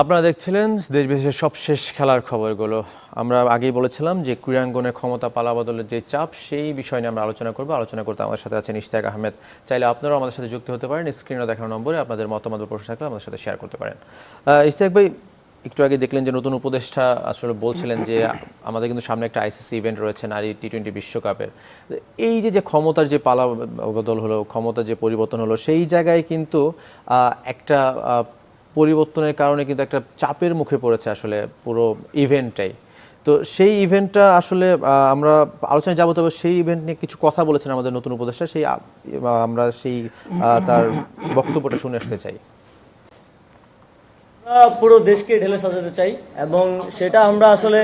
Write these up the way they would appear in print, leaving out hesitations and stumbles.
আপনারা দেখছিলেন দেশ বিদেশের সবশেষ খেলার খবরগুলো। আমরা আগেই বলেছিলাম যে ক্রীড়াঙ্গনে ক্ষমতা পালাবদলের যে চাপ, সেই বিষয় নিয়ে আমরা আলোচনা করব। আলোচনা করতে আমাদের সাথে আছেন ইশতিয়াক আহমেদ। চাইলে আপনারাও আমাদের সাথে যুক্ত হতে পারেন। স্ক্রিনে দেখানো নম্বরে আপনাদের মতামত বা প্রশ্ন থাকলে আমাদের সাথে শেয়ার করতে পারেন। ইশতিয়াক ভাই, একটু আগে দেখলেন যে নতুন উপদেষ্টা আসলে বলছিলেন যে আমাদের কিন্তু সামনে একটা আইসিসি ইভেন্ট রয়েছে, নারী টি-20 বিশ্বকাপের। এই যে ক্ষমতার যে পালা বদল হলো, ক্ষমতার যে পরিবর্তন হলো, সেই জায়গায় কিন্তু একটা পরিবর্তনের কারণে কিন্তু একটা চাপের মুখে পড়েছে আসলে পুরো ইভেন্টটাই। তো সেই ইভেন্টটা আসলে আমরা আলোচনায় যাবো, তবে সেই ইভেন্ট নিয়ে কিছু কথা বলেছেন আমাদের নতুন উপদেষ্টা। আমরা সেই তার বক্তব্যটা শুনে আসতে চাই। পুরো দেশকে ঢেলে সাজাতে চাই, এবং সেটা আমরা আসলে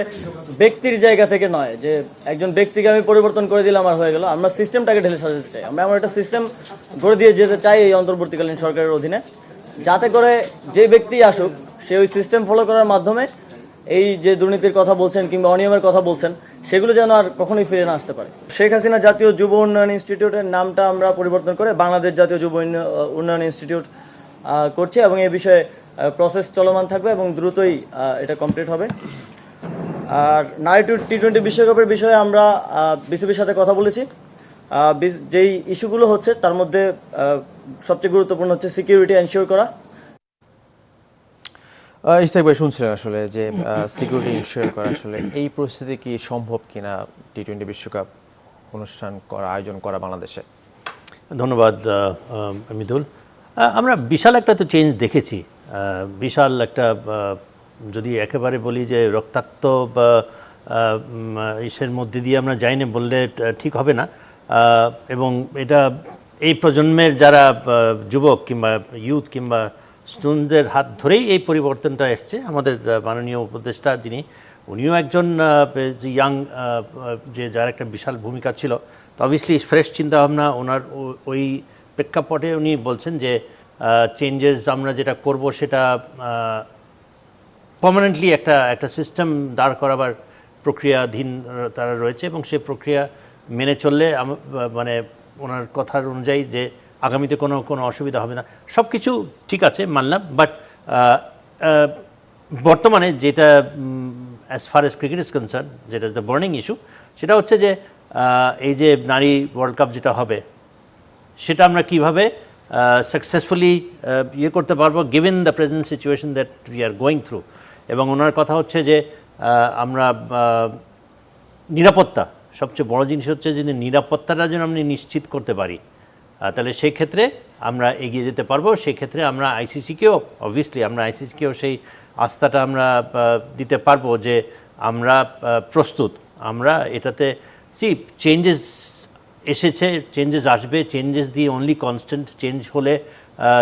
ব্যক্তির জায়গা থেকে নয় যে একজন ব্যক্তিকে আমি পরিবর্তন করে দিলাম আর হয়ে গেল। আমরা সিস্টেমটাকে ঢেলে সাজাতে চাই। আমরা এমন একটা সিস্টেম গড়ে দিয়ে যেতে চাই এই অন্তর্বর্তীকালীন সরকারের অধীনে, যাতে করে যে ব্যক্তি আসুক সে ওই সিস্টেম ফলো করার মাধ্যমে এই যে দুর্নীতির কথা বলছেন কিংবা অনিয়মের কথা বলছেন সেগুলো যেন আর কখনোই ফিরে না আসতে পারে। শেখ হাসিনা জাতীয় যুব উন্নয়ন ইনস্টিটিউটের নামটা আমরা পরিবর্তন করে বাংলাদেশ জাতীয় যুব উন্নয়ন ইনস্টিটিউট করছি, এবং এই বিষয়ে প্রসেস চলমান থাকবে এবং দ্রুতই এটা কমপ্লিট হবে। আর নারী টি-20 বিশ্বকাপের বিষয়ে আমরা বিসিবির সাথে কথা বলেছি। যেই ইস্যুগুলো হচ্ছে তার মধ্যে সবচেয়ে গুরুত্বপূর্ণ হচ্ছে সিকিউরিটি এনশিওর করা। ইশতিয়াক ভাই, শুনছিলেন আসলে যে সিকিউরিটি ইনশিওর করা, আসলে এই পরিস্থিতি কি সম্ভব কিনা টি-20 বিশ্বকাপ অনুষ্ঠান করা, আয়োজন করা বাংলাদেশে? ধন্যবাদ মিদুল। আমরা বিশাল একটা তো চেঞ্জ দেখেছি, বিশাল একটা, যদি একেবারে বলি যে রক্তাক্ত বা ইসের মধ্যে দিয়ে আমরা যাইনি বললে ঠিক হবে না। এবং এটা এই প্রজন্মের যারা যুবক কিংবা ইউথ কিংবা স্টুডেন্টদের হাত ধরেই এই পরিবর্তনটা এসছে। আমাদের মাননীয় উপদেষ্টা যিনি, উনিও একজন ইয়াং, যে যার একটা বিশাল ভূমিকা ছিল। তো অবভিয়াসলি ফ্রেশ চিন্তাভাবনা ওনার, ওই প্রেক্ষাপটে উনি বলছেন যে চেঞ্জেস আমরা যেটা করব সেটা পার্মানেন্টলি একটা সিস্টেম দাঁড় করাবার প্রক্রিয়াধীন তারা রয়েছে, এবং সেই প্রক্রিয়া মেনে চললে মানে ওনার কথার অনুযায়ী যে আগামীতে কোনো অসুবিধা হবে না। সব কিছু ঠিক আছে, মানলাম। বাট বর্তমানে যেটা as far age cricket is concern, যেটা ইজ দ্য বার্নিং ইস্যু, সেটা হচ্ছে যে এই যে নারী ওয়ার্ল্ড কাপ যেটা হবে সেটা আমরা কীভাবে সাকসেসফুলি ইয়ে করতে পারবো given the present situation that we are going through. এবং ওনার কথা হচ্ছে যে আমরা নিরাপত্তা, সবচেয়ে বড় জিনিস হচ্ছে যদি নিরাপত্তাটা যেন আমরা নিশ্চিত করতে পারি, তাহলে সেই ক্ষেত্রে আমরা এগিয়ে যেতে পারবো। সেই ক্ষেত্রে আমরা আইসিসিকেও, অবভিয়াসলি আমরা আইসিসিকেও সেই আস্থাটা আমরা দিতে পারবো যে আমরা প্রস্তুত। আমরা এটাতে চেঞ্জেস এসেছে, চেঞ্জেস আসবে, changes the only constant. Change হলে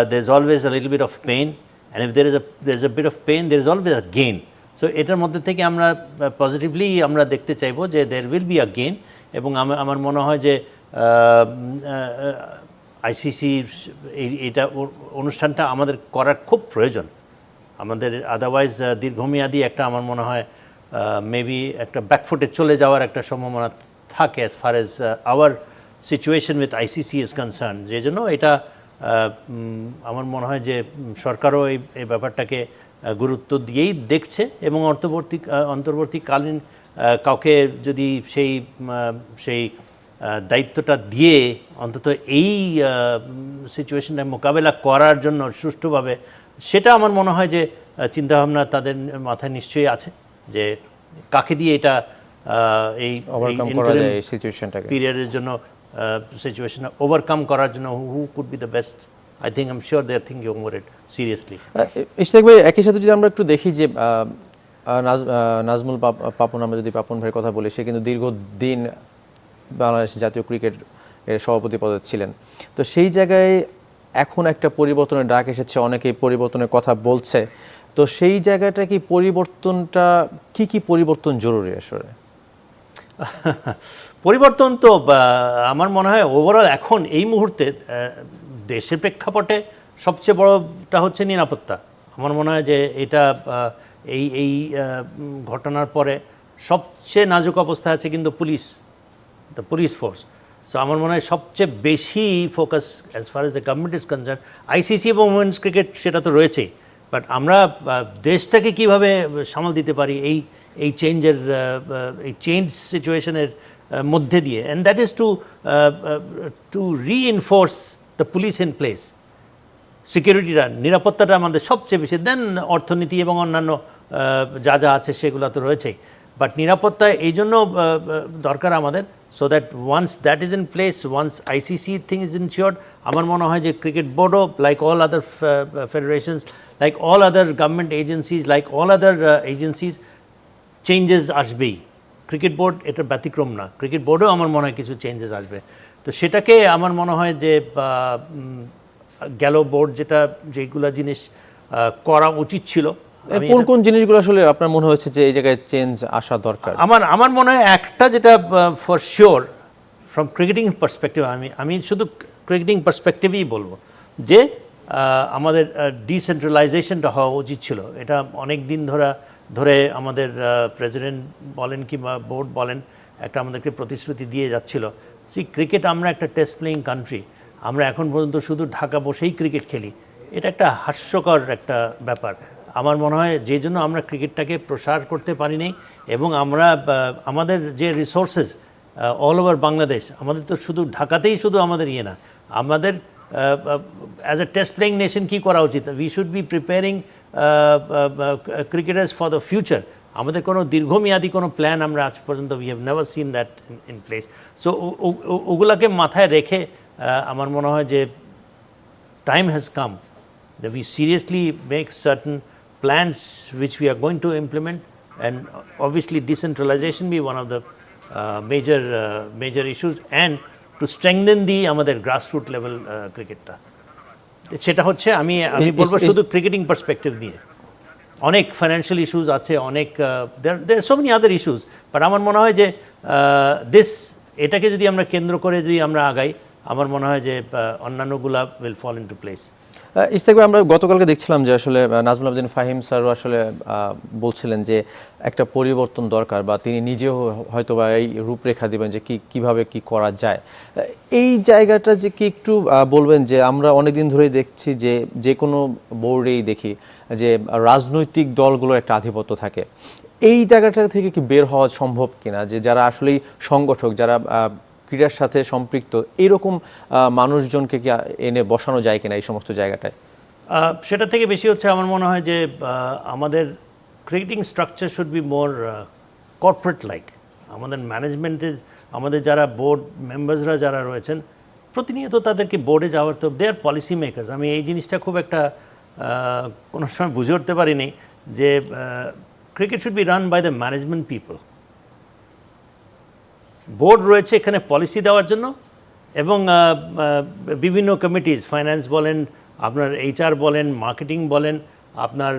there is always a little bit of pain, and if there is a bit of pain there is always a gain. So এটার মধ্যে থেকে আমরা পজিটিভলি আমরা দেখতে চাইবো যে there will be a gain. এবং আমার মনে হয় যে আইসিসি এইটা অনুষ্ঠানটা আমাদের করার খুব প্রয়োজন। আমাদের আদারওয়াইজ দীর্ঘমেয়াদী একটা, আমার মনে হয় মেবি একটা ব্যাকফুটে চলে যাওয়ার একটা সম্ভাবনা থাকে as far as our situation with ICC is concern. যে জন্য এটা আমার মনে হয় যে সরকারও এই ব্যাপারটাকে গুরুত্ব দিয়েই দেখছে, এবং অন্তর্বর্তীকালীন কাউকে যদি সেই দায়িত্বটা দিয়ে অন্তত এই সিচুয়েশনটা মোকাবেলা করার জন্য সুষ্ঠুভাবে, সেটা আমার মনে হয় যে চিন্তাভাবনা তাদের মাথায় নিশ্চয়ই আছে যে কাকে দিয়ে এটা এই পিরিয়ডের জন্য সিচুয়েশনটা ওভারকাম করার জন্য who could be the best. I think I'm sure they are thinking over it seriously. Ishtiaq ভাই, একই সাথে যদি আমরা একটু দেখি যে নাজমুল পাপন, আমরা যদি পাপন ভাইয়ের কথা বলি, সে কিন্তু দীর্ঘদিন বাংলাদেশ জাতীয় ক্রিকেট এর সভাপতি পদে ছিলেন। তো সেই জায়গায় এখন একটা পরিবর্তনের ডাক এসেছে, অনেকেই পরিবর্তনের কথা বলছে। তো সেই জায়গাটা কি পরিবর্তনটা কি পরিবর্তন জরুরি আসলে? পরিবর্তন তো আমার মনে হয় ওভারঅল এখন এই মুহূর্তে দেশের প্রেক্ষাপটে সবচেয়ে বড়টা হচ্ছে নিরাপত্তা। আমার মনে হয় যে এটা এই ঘটনার পরে সবচেয়ে নাজুক অবস্থায় আছে কিন্তু পুলিশ ফোর্স। সো আমার মনে হয় সবচেয়ে বেশি focus as far as the government is concern, ICC এবং উইমেন্স ক্রিকেট সেটা তো রয়েছেই, বাট আমরা দেশটাকে কিভাবে সামাল দিতে পারি এই চেঞ্জের এই চেঞ্জ সিচুয়েশনের মধ্যে দিয়ে, and that is to reinforce the police in place. সিকিউরিটিটা, নিরাপত্তাটা আমাদের সবচেয়ে বেশি, দেন অর্থনীতি এবং অন্যান্য যা যা আছে সেগুলো তো রয়েছেই, বাট নিরাপত্তা এই জন্য দরকার আমাদের, so that once that is in place, once ICC thing is ensured, আমার মনে হয় যে ক্রিকেট বোর্ডও like all other federations, like all other government agencies, like all other agencies, changes আসবেই। ক্রিকেট বোর্ড এটার ব্যতিক্রম না, ক্রিকেট বোর্ডেও আমার মনে হয় কিছু চেঞ্জেস আসবে। তো সেটাকে আমার মনে হয় যে গেল বোর্ড যেগুলো জিনিস করা উচিত ছিল। কোন কোন জিনিসগুলো আসলে আপনার মনে হয়েছে যে এই জায়গায় চেঞ্জ আসা দরকার? আমার মনে হয় একটা যেটা for sure from cricketing perspective, আমি শুধু ক্রিকেটিং পার্সপেক্টিভই বলবো যে আমাদের ডিসেন্ট্রালাইজেশনটা হওয়া উচিত ছিল। এটা অনেক দিন ধরে আমাদের প্রেসিডেন্ট বলেন কিংবা বোর্ড বলেন একটা আমাদেরকে প্রতিশ্রুতি দিয়ে যাচ্ছিল। ক্রিকেট, আমরা একটা টেস্ট প্লেয়িং কান্ট্রি, আমরা এখন পর্যন্ত শুধু ঢাকা বসেই ক্রিকেট খেলি, এটা একটা হাস্যকর একটা ব্যাপার। আমার মনে হয় যে জন্য আমরা ক্রিকেটটাকে প্রসার করতে পারিনি, এবং আমরা আমাদের যে রিসোর্সেস অল ওভার বাংলাদেশ, আমাদের তো শুধু ঢাকাতেই শুধু আমাদের না, আমাদের as a test playing nation কী করা উচিত, we should be preparing cricketers for the future. আমাদের কোনো দীর্ঘমেয়াদী কোনো প্ল্যান আমরা আজ পর্যন্ত we have never seen that in place. So ওগুলাকে মাথায় রেখে আমার মনে হয় যে time has come that we seriously make certain plans which we are going to implement, and obviously decentralization be one of the major issues, and to strengthen the আমাদের grassroots level ক্রিকেটটা। সেটা হচ্ছে আমি বলবো শুধু ক্রিকেটিং পার্সপেক্টিভ দিয়ে। অনেক financial issues আছে, অনেক there are so many other issues, but আমার মনে হয় যে এটাকে যদি আমরা কেন্দ্র করে যদি আমরা আগাই, আমার মনে হয় যে অন্যান্যগুলা will fall into place. Ishtiaq ভাই, আমরা গতকালকে দেখছিলাম যে আসলে নাজমুল আবেদিন ফাহিম স্যারও আসলে বলছিলেন যে একটা পরিবর্তন দরকার, বা তিনি নিজেও হয়তো বা এই রূপরেখা দিবেন যে কিভাবে কি করা যায়। এই জায়গাটা যে কি একটু বলবেন যে আমরা অনেকদিন ধরেই দেখছি যে কোনো বোর্ডেই দেখি যে রাজনৈতিক দলগুলোর একটা আধিপত্য থাকে, এই জায়গাটা থেকে কি বের হওয়া সম্ভব কিনা, যে যারা আসলেই সংগঠক, যারা ক্রীড়ার সাথে সম্পৃক্ত, এরকম মানুষজনকে কি এনে বসানো যায় কিনা এই সমস্ত জায়গাটায়? সেটা থেকে বেশি হচ্ছে আমার মনে হয় যে আমাদের cricketing structure should be more corporate like. আমাদের ম্যানেজমেন্টের, আমাদের যারা বোর্ড মেম্বার্সরা যারা রয়েছেন, প্রতিনিয়ত তাদেরকে বোর্ডে যাওয়ার, তো দে আর পলিসি মেকার্স। আমি এই জিনিসটা খুব একটা কোনো সময় বুঝে উঠতে পারিনি যে cricket should be run by the management people. Board রয়েছে এখানে পলিসি দেওয়ার জন্য, এবং বিভিন্ন কমিটিজ, ফাইন্যান্স বলেন, আপনার HR বলেন, মার্কেটিং বলেন, আপনার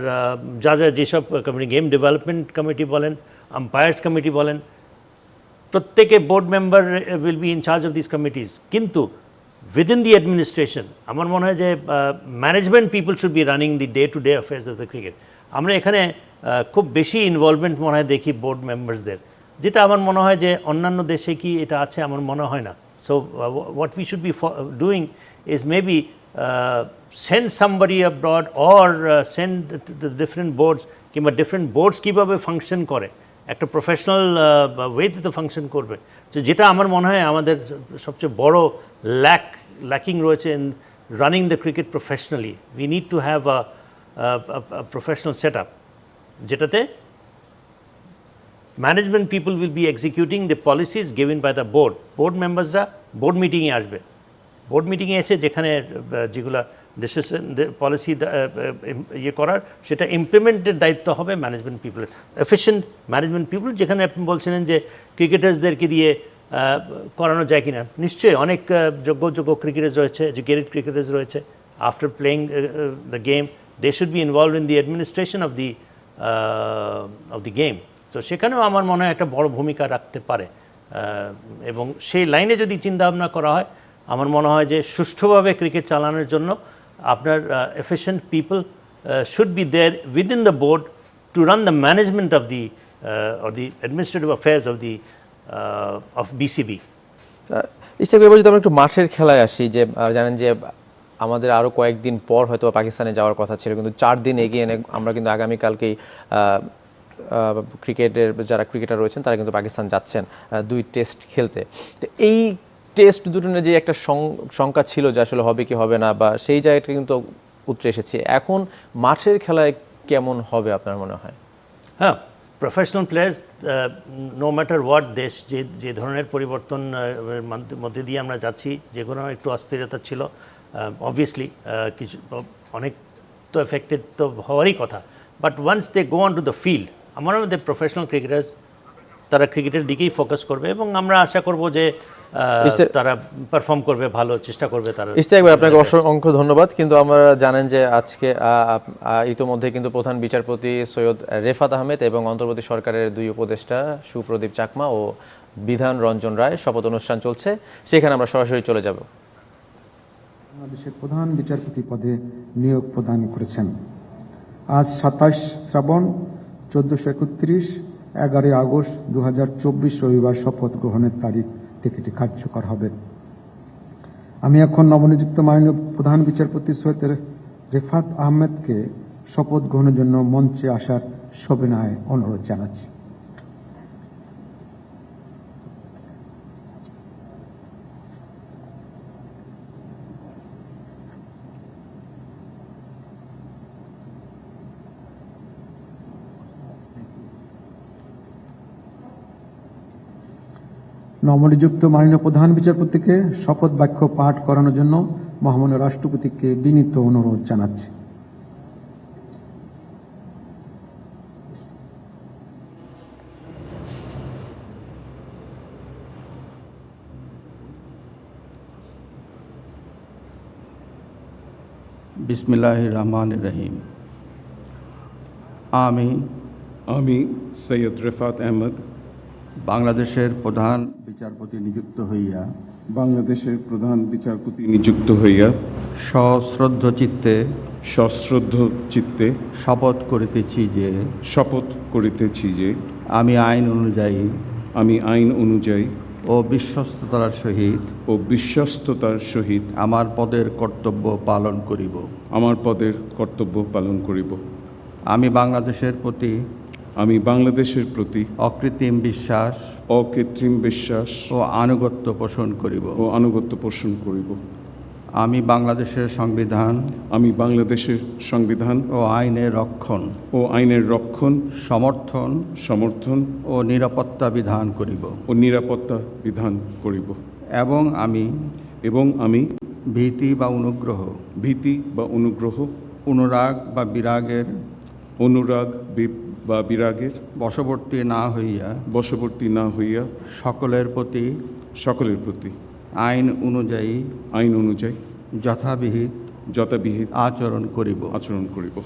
যেসব কমিটি, গেম ডেভেলপমেন্ট কমিটি বলেন, আম্পায়ার্স কমিটি বলেন, প্রত্যেকে board member will be in charge of this committees. কিন্তু উইদিন দি অ্যাডমিনিস্ট্রেশন আমার মনে হয় যে management people should be running the day to day affairs of the cricket. আমরা এখানে খুব বেশি ইনভলভমেন্ট মনে হয় দেখি বোর্ড মেম্বার্সদের, যেটা আমার মনে হয় যে অন্যান্য দেশে কি এটা আছে আমার মনে হয় না। So what we should be doing is maybe send somebody abroad, or send to different boards, কিংবা ডিফারেন্ট বোর্ডস কীভাবে ফাংশন করে, একটা প্রফেশনাল ওয়েতে তো ফাংশন করবে। তো যেটা আমার মনে হয় আমাদের সবচেয়ে বড় ল্যাকিং রয়েছে in running the cricket professionally. We need to have a professional set up, যেটাতে management people will be executing the policies given by the board. Board মেম্বার্সরা বোর্ড মিটিংয়ে আসবে, বোর্ড মিটিংয়ে এসে যেখানে যেগুলো ডিসিশন পলিসি ইয়ে করার, সেটা ইমপ্লিমেন্টের দায়িত্ব হবে ম্যানেজমেন্ট পিপলের, এফিশিয়েন্ট ম্যানেজমেন্ট পিপল। যেখানে আপনি বলছিলেন যে ক্রিকেটার্সদেরকে দিয়ে করানো যায় কিনা, নিশ্চয়ই অনেক যোগ্য ক্রিকেটার্স রয়েছে, এডুকেটেড ক্রিকেটার্স রয়েছে। After playing the game they should be involved in the administration of the game. তো সেখানেও আমার মনে হয় একটা বড় ভূমিকা রাখতে পারে, এবং সেই লাইনে যদি চিন্তাভাবনা করা হয়, আমার মনে হয় যে সুষ্ঠুভাবে ক্রিকেট চালানোর জন্য আপনার efficient people should be there within the board to run the management of the or the administrative affairs of BCB। Ishtiaq ভাই, যদি আমরা একটু মাঠের খেলায় আসি, যে জানেন যে আমাদের আরও কয়েকদিন পর হয়তো পাকিস্তানে যাওয়ার কথা ছিল, কিন্তু 4 দিন এগিয়ে এনে আমরা কিন্তু আগামীকালকেই ক্রিকেটের যারা ক্রিকেটার রয়েছেন তারা কিন্তু পাকিস্তান যাচ্ছেন 2 টেস্ট খেলতে। তো এই টেস্ট দুটো নিয়ে যে একটা শঙ্কা ছিল যে আসলে হবে কি হবে না, বা সেই জায়গাটা কিন্তু উতরে এসেছে। এখন মাঠের খেলায় কেমন হবে আপনার মনে হয়? হ্যাঁ, professional players no matter what, দেশ যে ধরনের পরিবর্তন মধ্যে দিয়ে আমরা যাচ্ছি, যে কোনো একটু অস্থিরতা ছিল অবভিয়াসলি, কিছু অনেক তো এফেক্টেড তো হওয়ারই কথা, but once they go on to the field, আমার মধ্যে প্রফেশনাল ক্রিকেটার্স তারা ক্রিকেটের দিকেই ফোকাস করবে এবং আমরা আশা করব যে তারা পারফর্ম করবে, ভালো চেষ্টা করবে তারা। ইশতিয়াক ভাই, আপনাকে অসংখ্য ধন্যবাদ। কিন্তু আমরা জানেন যে আজকে ইতোমধ্যে কিন্তু প্রধান বিচারপতি সৈয়দ রেফাত আহমেদ এবং অন্তর্বর্তী সরকারের 2 উপদেষ্টা সুপ্রদীপ চাকমা ও বিধান রঞ্জন রায় শপথ অনুষ্ঠান চলছে, সেখানে আমরা সরাসরি চলে যাব। বাংলাদেশের প্রধান বিচারপতি পদে নিয়োগ প্রদান করেছেন। আজ 27 শ্রাবণ 1431, 11 আগস্ট 2024 রবিবার শপথ গ্রহণের তারিখ থেকে এটি কার্যকর হবে। আমি এখন নবনিযুক্ত মাননীয় প্রধান বিচারপতি সৈয়দ রেফাত আহমেদকে শপথ গ্রহণের জন্য মঞ্চে আসার সবিনয়ে অনুরোধ জানাচ্ছি। নবনিযুক্ত মাননীয় প্রধান বিচারপতিকে শপথ বাক্য পাঠ করানোর জন্য মহামান্য রাষ্ট্রপতিকে বিনীত অনুরোধ জানাচ্ছি। বিসমিল্লাহির রহমানির রহিম। আমি সৈয়দ রেফাত আহমদ বাংলাদেশের প্রধান বিচারপতি নিযুক্ত হইয়া সশ্রদ্ধ চিত্তে শপথ করিতেছি যে আমি আইন অনুযায়ী ও বিশ্বস্ততার সহিত আমার পদের কর্তব্য পালন করিব। আমি বাংলাদেশের প্রতি অকৃত্রিম বিশ্বাস ও আনুগত্য পোষণ করিব। আমি বাংলাদেশের সংবিধান ও আইনের রক্ষণ সমর্থন ও নিরাপত্তা বিধান করিব। এবং আমি ভীতি বা অনুগ্রহ অনুরাগ বা বিরাগের বশবর্তী না হইয়া সকলের প্রতি আইন অনুযায়ী যথাবিহিত আচরণ করিব।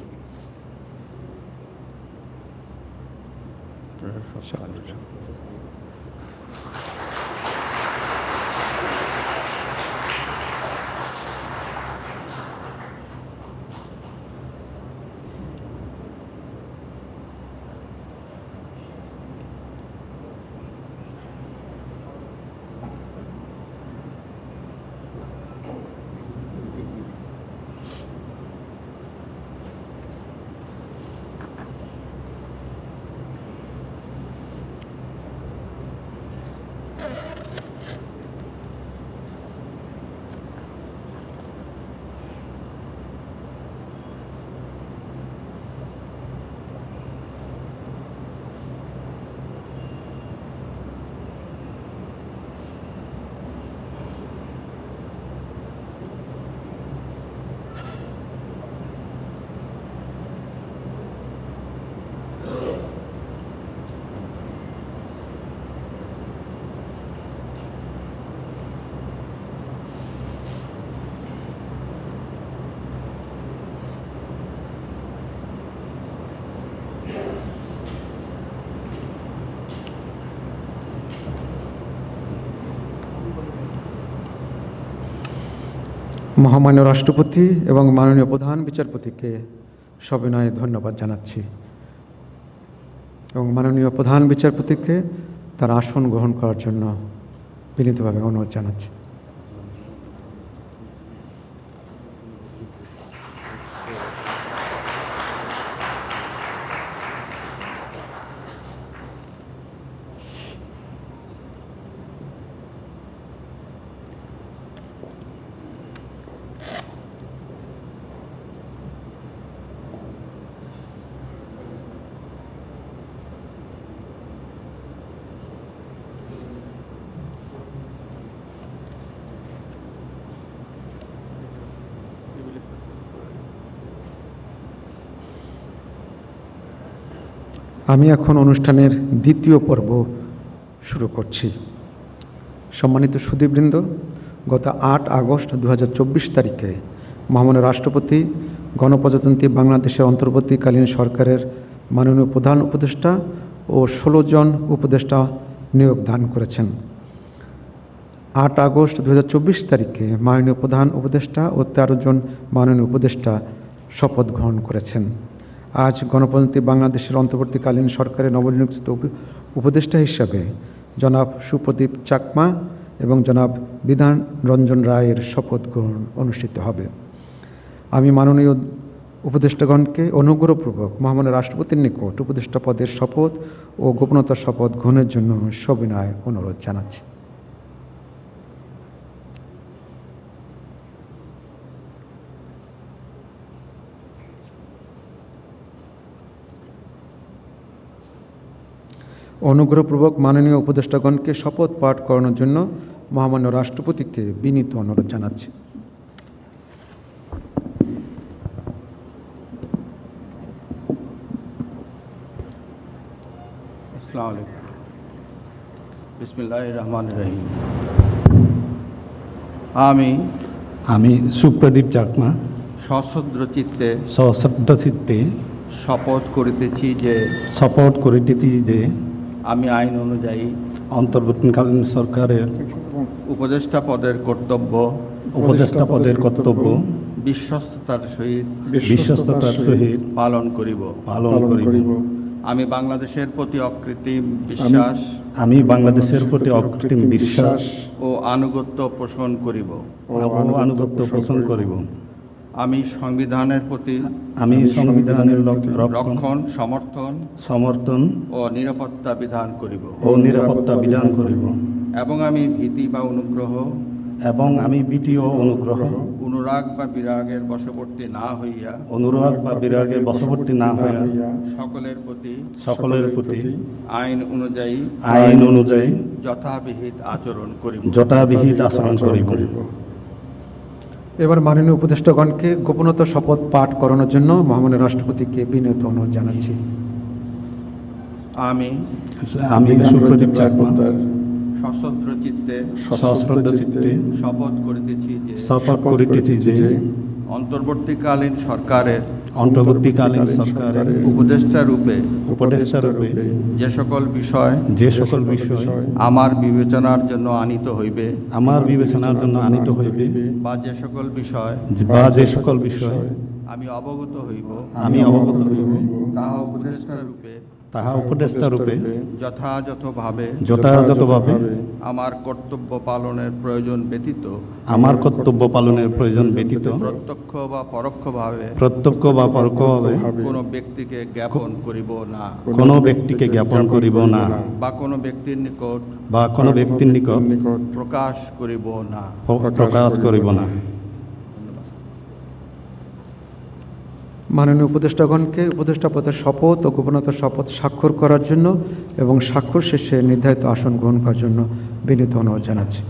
মহামান্য রাষ্ট্রপতি এবং মাননীয় প্রধান বিচারপতিকে সবিনয়ে ধন্যবাদ জানাচ্ছি এবং মাননীয় প্রধান বিচারপতিকে তার আসন গ্রহণ করার জন্য বিনীতভাবে অনুরোধ জানাচ্ছি। আমি এখন অনুষ্ঠানের দ্বিতীয় পর্ব শুরু করছি। সম্মানিত সুধীবৃন্দ, গত 8 আগস্ট 2024 তারিখে মহামান্য রাষ্ট্রপতি গণপ্রজাতন্ত্রী বাংলাদেশের অন্তর্বর্তীকালীন সরকারের মাননীয় প্রধান উপদেষ্টা ও 16 জন উপদেষ্টা নিয়োগ দান করেছেন। 8 আগস্ট 2024 তারিখে মাননীয় প্রধান উপদেষ্টা ও 13 জন মাননীয় উপদেষ্টা শপথ গ্রহণ করেছেন। আজ গণপ্রজাতন্ত্রী বাংলাদেশের অন্তর্বর্তীকালীন সরকারের নবনিযুক্ত উপদেষ্টা হিসাবে জনাব সুপ্রদীপ চাকমা এবং জনাব বিধান রঞ্জন রায়ের শপথ গ্রহণ অনুষ্ঠিত হবে। আমি মাননীয় উপদেষ্টাগণকে অনুগ্রহপূর্বক মহামান্য রাষ্ট্রপতির নিকট উপদেষ্টা পদের শপথ ও গোপনতার শপথ গ্রহণের জন্য সবিনয় অনুরোধ জানাচ্ছি। অনুগ্রহপূর্বক মাননীয় উপদেষ্টাগণকে শপথ পাঠ করানোর জন্য মহামান্য রাষ্ট্রপতিকে বিনীত অনুরোধ জানাচ্ছি। আসসালামু আলাইকুম। বিসমিল্লাহির রহমানির রহিম। আমি সুপ্রদীপ চাকমা সশ্রদ্ধ চিত্তে সশ্রদ্ধ চিত্তে শপথ করিতেছি যে আমি আইন অনুযায়ী অন্তর্বর্তীকালীন সরকারের উপদেষ্টা পদের কর্তব্য বিশ্বস্ততার সহিত পালন করিব। আমি বাংলাদেশের প্রতি অকৃত্রিম বিশ্বাস ও আনুগত্য পোষণ করিব। আমি সংবিধানের প্রতি রক্ষণ সমর্থন ও নিরাপত্তা বিধান করিব। এবং আমি ভীতি বা অনুগ্রহ অনুরাগ বা বিরাগের বশবর্তী না হইয়া সকলের প্রতি আইন অনুযায়ী যথাবিহিত আচরণ করিব। এবার মাননীয় উপদেষ্টাগণকে গোপনতা শপথ পাঠ করানোর জন্য মহামান্য রাষ্ট্রপতিকে বিনীত অনুরোধ জানাচ্ছি। আমি সুপ্রদীপ চাকমা সশ্রদ্ধ চিত্তে শপথ করিতেছি যে অন্তর্বর্তীকালীন সরকারের উপদেষ্টা রূপে যে সকল বিষয় আমার বিবেচনার জন্য আনিত হইবে বা যে সকল বিষয় আমি অবগত হইব তাহা উপদেষ্টা রূপে যথাযথভাবে আমার কর্তব্য পালনের প্রয়োজন ব্যতীত প্রত্যক্ষ বা পরোক্ষভাবে কোনো ব্যক্তিকে জ্ঞাপন করিব না বা কোনো ব্যক্তির নিকট প্রকাশ করিব না। মাননীয় উপদেষ্টাগণকে উপদেষ্টা পদের শপথ ও গোপনতার শপথ স্বাক্ষর করার জন্য এবং স্বাক্ষর শেষে নির্ধারিত আসন গ্রহণ করার জন্য বিনীত অনুরোধ জানাচ্ছি।